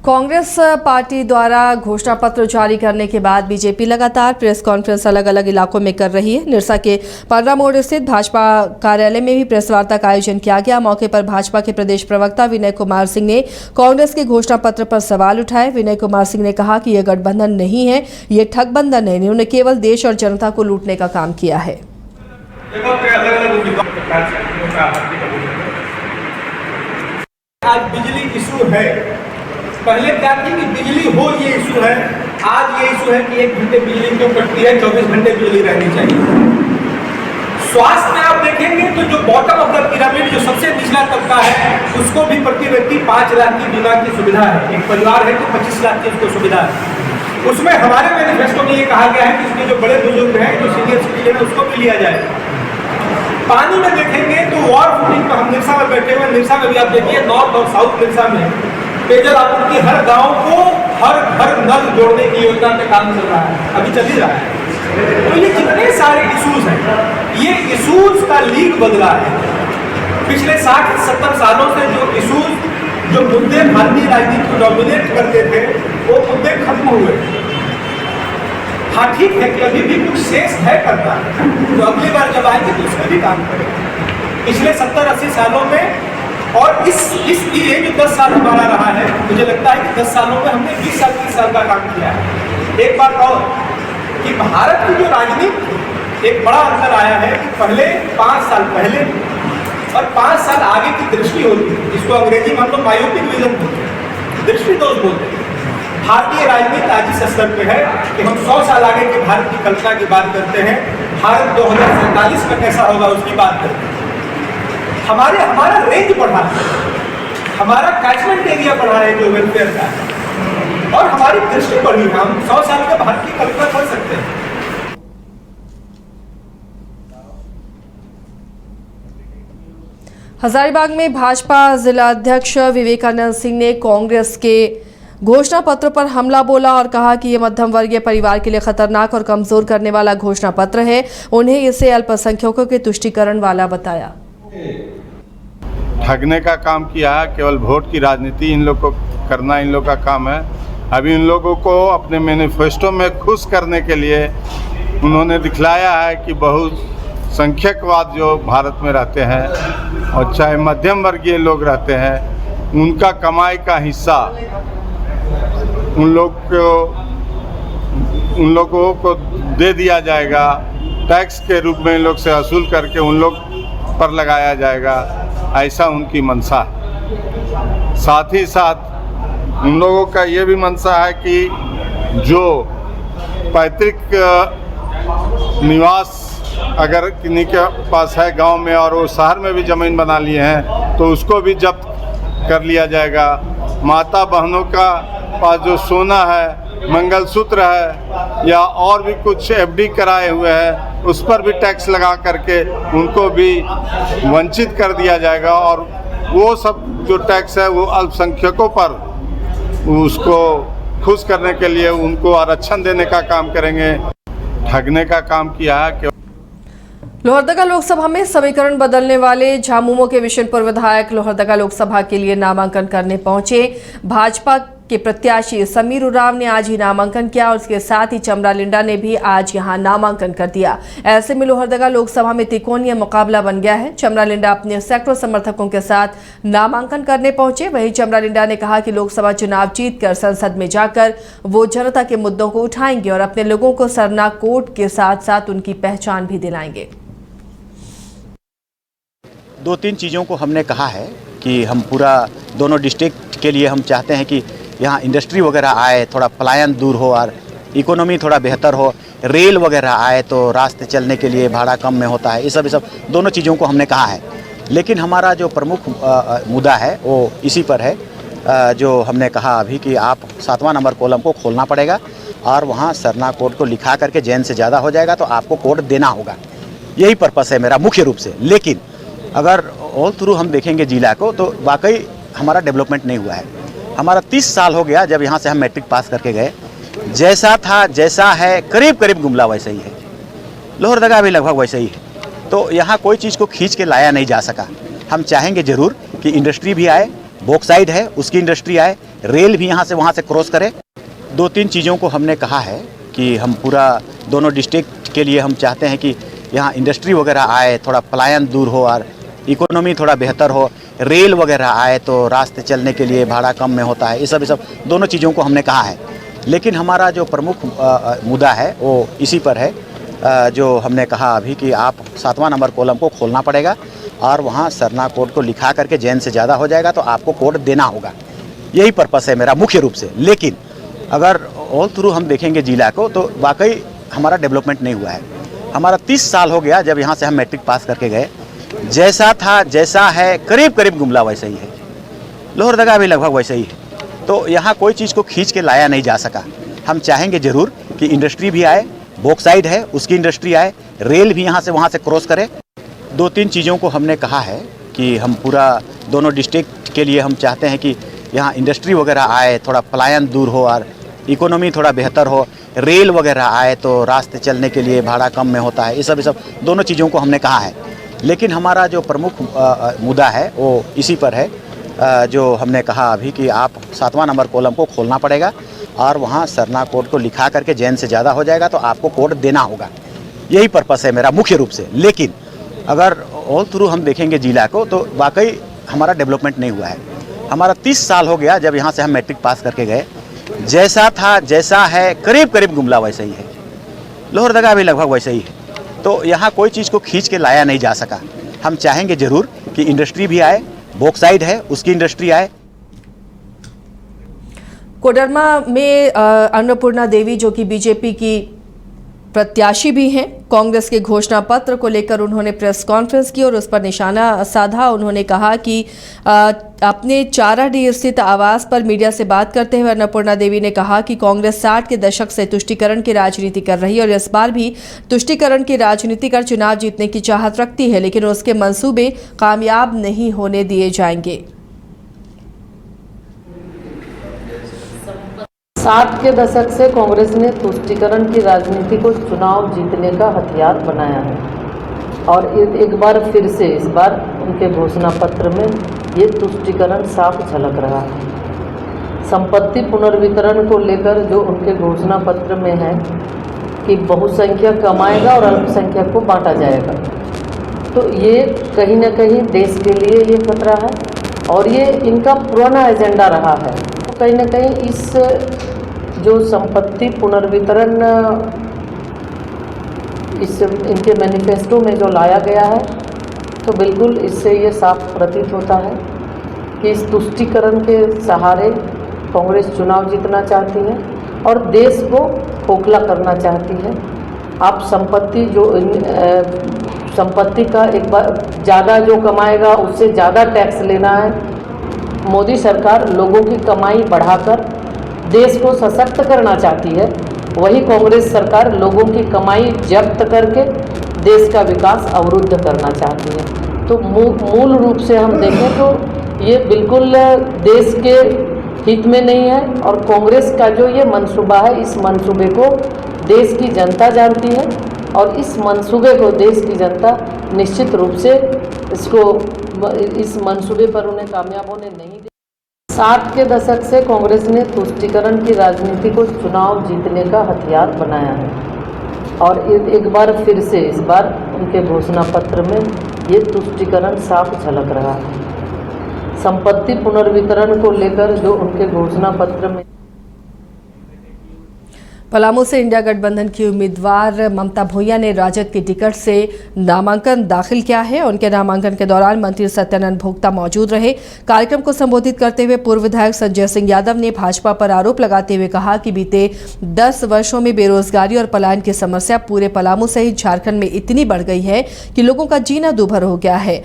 Congress party द्वारा घोषणा पत्र जारी करने के बाद बीजेपी लगातार प्रेस कॉन्फ्रेंस अलग अलग इलाकों में कर रही है। निरसा के पंडरा मोड़ स्थित भाजपा कार्यालय में भी प्रेस वार्ता का आयोजन किया गया। मौके पर भाजपा के प्रदेश प्रवक्ता विनय कुमार सिंह ने कांग्रेस के घोषणा पत्र पर सवाल उठाए। विनय कुमार सिंह ने कहा कि यह गठबंधन नहीं है, ये ठगबंधन है। इन्होंने केवल देश और जनता को लूटने का काम किया है। आज बिजली इशू है, पहले क्या थी कि बिजली हो ये इशू है। आज ये इशू है कि 1 घंटे बिजली क्यों कटती है, 24 घंटे बिजली रहनी चाहिए। स्वास्थ्य में आप देखेंगे तो जो बॉटम ऑफ द पिरामिड, जो सबसे निचला तबका है, उसको भी प्रति व्यक्ति 5 लाख की बीमा की सुविधा है। एक परिवार है तो 25 लाख की उसको सुविधा है। उसमें हमारे मैनिफेस्टो में ये कहा गया है कि उसमें जो बड़े बुजुर्ग हैं, जो सीनियर सिटीजन है, उसको भी लिया जाए। पानी में देखेंगे तो वार फुटिंग पर हम निरसा में बैठे हुए, निरसा में भी आप देखिए नॉर्थ और साउथ निरसा में पेयजल आपूर्ति हर गांव को हर घर नल जोड़ने की योजना पे काम चल रहा है, अभी चल ही रहा है। तो ये जितने सारे इश्यूज हैं, ये इश्यूज का लीग बदला है। पिछले 60-70 सालों से जो इश्यूज, जो मुद्दे भारतीय राजनीति को डोमिनेट करते थे, वो मुद्दे खत्म हुए। हाँ ठीक है कि अभी भी कुछ शेष है करना, तो अगली बार जब आएंगे तो उसमें भी काम करेंगे। पिछले 70-80 सालों में और इस ये जो 10 साल हमारा रहा है, मुझे लगता है कि 10 सालों में हमने 20 साल 30 साल का काम किया है। एक बात और कि भारत की जो राजनीति, एक बड़ा अंतर आया है कि पहले 5 साल पहले और 5 साल आगे की दृष्टि होती है, जिसको अंग्रेजी में हम लोग मायोपिक विजन बोलते हैं, दृष्टि दोष बोलते हैं। भारतीय राजनीति आज इस स्तर पे है कि हम 100 साल आगे के भारत की कल्पना की बात करते हैं, भारत 2047 में कैसा होगा उसकी बात करते हैं। हमारा रेंज बढ़ा है, हमारा कैचमेंट एरिया बढ़ा है जो वेलफेयर का है, और हमारी दृष्टि बढ़ी है। हम 100 साल के भारत की कल्पना कर सकते हैं। हजारीबाग में भाजपा जिला अध्यक्ष विवेकानंद सिंह ने कांग्रेस के घोषणा पत्र पर हमला बोला और कहा कि यह मध्यम वर्गीय परिवार के लिए खतरनाक और कमजोर करने वाला घोषणा पत्र है। उन्हें इसे अल्पसंख्यकों के तुष्टीकरण वाला बताया। ठगने का काम किया है, केवल वोट की राजनीति इन लोग को करना इन लोग का काम है। अभी इन लोगों को अपने मैनिफेस्टो में खुश करने के लिए उन्होंने दिखलाया है कि बहुसंख्यकवाद जो भारत में रहते हैं और चाहे मध्यम वर्गीय लोग रहते हैं, उनका कमाई का हिस्सा उन लोगों को दे दिया जाएगा, टैक्स के रूप में इन लोग से वसूल करके उन लोग पर लगाया जाएगा, ऐसा उनकी मंशा है। साथ ही साथ उन लोगों का ये भी मंशा है कि जो पैतृक निवास अगर किन्हीं के पास है गांव में और वो शहर में भी ज़मीन बना लिए हैं तो उसको भी जब्त कर लिया जाएगा। माता बहनों का पास जो सोना है, मंगलसूत्र है या और भी कुछ एफडी कराए हुए हैं, उस पर भी टैक्स लगा करके उनको भी वंचित कर दिया जाएगा। और वो सब जो टैक्स है वो अल्पसंख्यकों पर उसको खुश करने के लिए उनको आरक्षण देने का काम करेंगे। ठगने का काम किया है। लोहरदगा लोकसभा में समीकरण बदलने वाले झामुमो के विशनपुर विधायक लोहरदगा लोकसभा के लिए नामांकन करने पहुंचे। भाजपा के प्रत्याशी समीर उरांव ने आज ही नामांकन किया और उसके साथ ही चमरालिंडा ने भी आज यहां नामांकन कर दिया। ऐसे में लोहरदगा लोकसभा में त्रिकोणीय मुकाबला बन गया है। चमरालिंडा अपने सैकड़ों समर्थकों के साथ नामांकन करने पहुंचे। वहीं चमरालिंडा ने कहा कि लोकसभा चुनाव जीतकर संसद में जाकर वो जनता के मुद्दों को उठाएंगे और अपने लोगों को सरना कोट के साथ साथ उनकी पहचान भी दिलाएंगे। 2-3 चीज़ों को हमने कहा है कि हम पूरा दोनों डिस्ट्रिक्ट के लिए हम चाहते हैं कि यहाँ इंडस्ट्री वगैरह आए, थोड़ा पलायन दूर हो और इकोनॉमी थोड़ा बेहतर हो, रेल वगैरह आए तो रास्ते चलने के लिए भाड़ा कम में होता है। ये सब दोनों चीज़ों को हमने कहा है। लेकिन हमारा जो प्रमुख मुद्दा है वो इसी पर है, जो हमने कहा अभी कि आप 7वां नंबर कॉलम को खोलना पड़ेगा और वहाँ सरना कोड को लिखा करके जैन से ज़्यादा हो जाएगा तो आपको कोड देना होगा। यही पर्पस है मेरा मुख्य रूप से। लेकिन अगर ऑल थ्रू हम देखेंगे जिला को तो वाकई हमारा डेवलपमेंट नहीं हुआ है। हमारा 30 साल हो गया जब यहाँ से हम मैट्रिक पास करके गए, जैसा था जैसा है करीब करीब गुमला वैसा ही है, लोहरदगा भी लगभग वैसा ही है। तो यहाँ कोई चीज़ को खींच के लाया नहीं जा सका। हम चाहेंगे ज़रूर कि इंडस्ट्री भी आए, बॉक्साइड है उसकी इंडस्ट्री आए, रेल भी यहाँ से वहाँ से क्रॉस करे। 2-3 चीज़ों को हमने कहा है कि हम पूरा दोनों डिस्ट्रिक्ट के लिए हम चाहते हैं कि यहाँ इंडस्ट्री वगैरह आए, थोड़ा पलायन दूर हो और इकोनॉमी थोड़ा बेहतर हो, रेल वगैरह आए तो रास्ते चलने के लिए भाड़ा कम में होता है। ये सब दोनों चीज़ों को हमने कहा है। लेकिन हमारा जो प्रमुख मुद्दा है वो इसी पर है, जो हमने कहा अभी कि आप 7वां नंबर कॉलम को खोलना पड़ेगा और वहाँ सरना कोड को लिखा करके जैन से ज़्यादा हो जाएगा तो आपको कोड देना होगा। यही पर्पस है मेरा मुख्य रूप से। लेकिन अगर ऑल थ्रू हम देखेंगे जिला को तो वाकई हमारा डेवलपमेंट नहीं हुआ है। हमारा 30 साल हो गया जब यहाँ से हम मैट्रिक पास करके गए, जैसा था जैसा है करीब करीब गुमला वैसा ही है, लोहरदगा भी लगभग वैसा ही है। तो यहाँ कोई चीज़ को खींच के लाया नहीं जा सका। हम चाहेंगे ज़रूर कि इंडस्ट्री भी आए, बॉक्साइड है उसकी इंडस्ट्री आए, रेल भी यहाँ से वहाँ से क्रॉस करे। 2-3 चीज़ों को हमने कहा है कि हम पूरा दोनों डिस्ट्रिक्ट के लिए हम चाहते हैं कि यहाँ इंडस्ट्री वगैरह आए, थोड़ा पलायन दूर हो और इकोनॉमी थोड़ा बेहतर हो, रेल वगैरह आए तो रास्ते चलने के लिए भाड़ा कम में होता है। ये सब दोनों चीज़ों को हमने कहा है। लेकिन हमारा जो प्रमुख मुद्दा है वो इसी पर है, जो हमने कहा अभी कि आप 7वां नंबर कॉलम को खोलना पड़ेगा और वहाँ सरना कोड को लिखा करके जैन से ज़्यादा हो जाएगा तो आपको कोड देना होगा। यही पर्पस है मेरा मुख्य रूप से। लेकिन अगर ऑल थ्रू हम देखेंगे जिला को तो वाकई हमारा डेवलपमेंट नहीं हुआ है। हमारा 30 साल हो गया जब यहाँ से हम मैट्रिक पास करके गए, जैसा था जैसा है करीब करीब गुमला वैसा ही है, लोहरदगा भी लगभग वैसा ही है। तो यहाँ कोई चीज़ को खींच के लाया नहीं जा सका। हम चाहेंगे ज़रूर कि इंडस्ट्री भी आए, बॉक्साइड है उसकी इंडस्ट्री आए। कोडरमा में अन्नपूर्णा देवी जो कि बीजेपी की प्रत्याशी भी हैं, कांग्रेस के घोषणा पत्र को लेकर उन्होंने प्रेस कॉन्फ्रेंस की और उस पर निशाना साधा। उन्होंने कहा कि अपने चाराडीह स्थित आवास पर मीडिया से बात करते हुए अन्नपूर्णा देवी ने कहा कि कांग्रेस 60 के दशक से तुष्टीकरण की राजनीति कर रही है और इस बार भी तुष्टीकरण की राजनीति कर चुनाव जीतने की चाहत रखती है, लेकिन उसके मंसूबे कामयाब नहीं होने दिए जाएंगे। 60 के दशक से कांग्रेस ने तुष्टीकरण की राजनीति को चुनाव जीतने का हथियार बनाया है और एक बार फिर से इस बार उनके घोषणा पत्र में ये तुष्टीकरण साफ झलक रहा है। संपत्ति पुनर्वितरण को लेकर जो उनके घोषणा पत्र में है कि बहुसंख्यक कमाएगा और अल्पसंख्यक को बांटा जाएगा, तो ये कहीं ना कहीं देश के लिए ये खतरा है और ये इनका पुराना एजेंडा रहा है। तो कहीं ना कहीं इस जो संपत्ति पुनर्वितरण इस इनके मैनिफेस्टो में जो लाया गया है, तो बिल्कुल इससे ये साफ प्रतीत होता है कि इस तुष्टीकरण के सहारे कांग्रेस चुनाव जीतना चाहती है और देश को खोखला करना चाहती है। आप संपत्ति का एक बार ज़्यादा जो कमाएगा उससे ज़्यादा टैक्स लेना है। मोदी सरकार लोगों की कमाई बढ़ाकर देश को सशक्त करना चाहती है, वही कांग्रेस सरकार लोगों की कमाई जब्त करके देश का विकास अवरुद्ध करना चाहती है। तो मूल रूप से हम देखें तो ये बिल्कुल देश के हित में नहीं है और कांग्रेस का जो ये मंसूबा है, इस मंसूबे को देश की जनता जानती है और इस मंसूबे को देश की जनता निश्चित रूप से इस मंसूबे पर उन्हें कामयाब होने नहीं देगी। 60 के दशक से कांग्रेस ने तुष्टीकरण की राजनीति को चुनाव जीतने का हथियार बनाया है और एक बार फिर से इस बार उनके घोषणा पत्र में ये तुष्टीकरण साफ झलक रहा है। संपत्ति पुनर्वितरण को लेकर जो उनके घोषणा पत्र में पलामू से इंडिया गठबंधन की उम्मीदवार ममता भूया ने राजद की टिकट से नामांकन दाखिल किया है। उनके नामांकन के दौरान मंत्री सत्यानंद भोक्ता मौजूद रहे। कार्यक्रम को संबोधित करते हुए पूर्व विधायक संजय सिंह यादव ने भाजपा पर आरोप लगाते हुए कहा कि बीते 10 वर्षों में बेरोजगारी और पलायन की समस्या पूरे पलामू सहित झारखंड में इतनी बढ़ गई है कि लोगों का जीना दूभर हो गया है।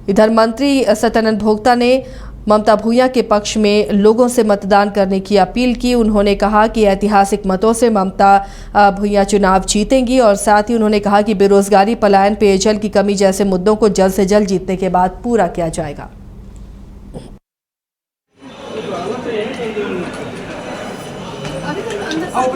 इधर मंत्री सत्यानंद भोक्ता ने ममता भूया के पक्ष में लोगों से मतदान करने की अपील की। उन्होंने कहा कि ऐतिहासिक मतों से ममता भूया चुनाव जीतेंगी और साथ ही उन्होंने कहा कि बेरोजगारी, पलायन, पेयजल की कमी जैसे मुद्दों को जल्द से जल्द जीतने के बाद पूरा किया जाएगा। आओ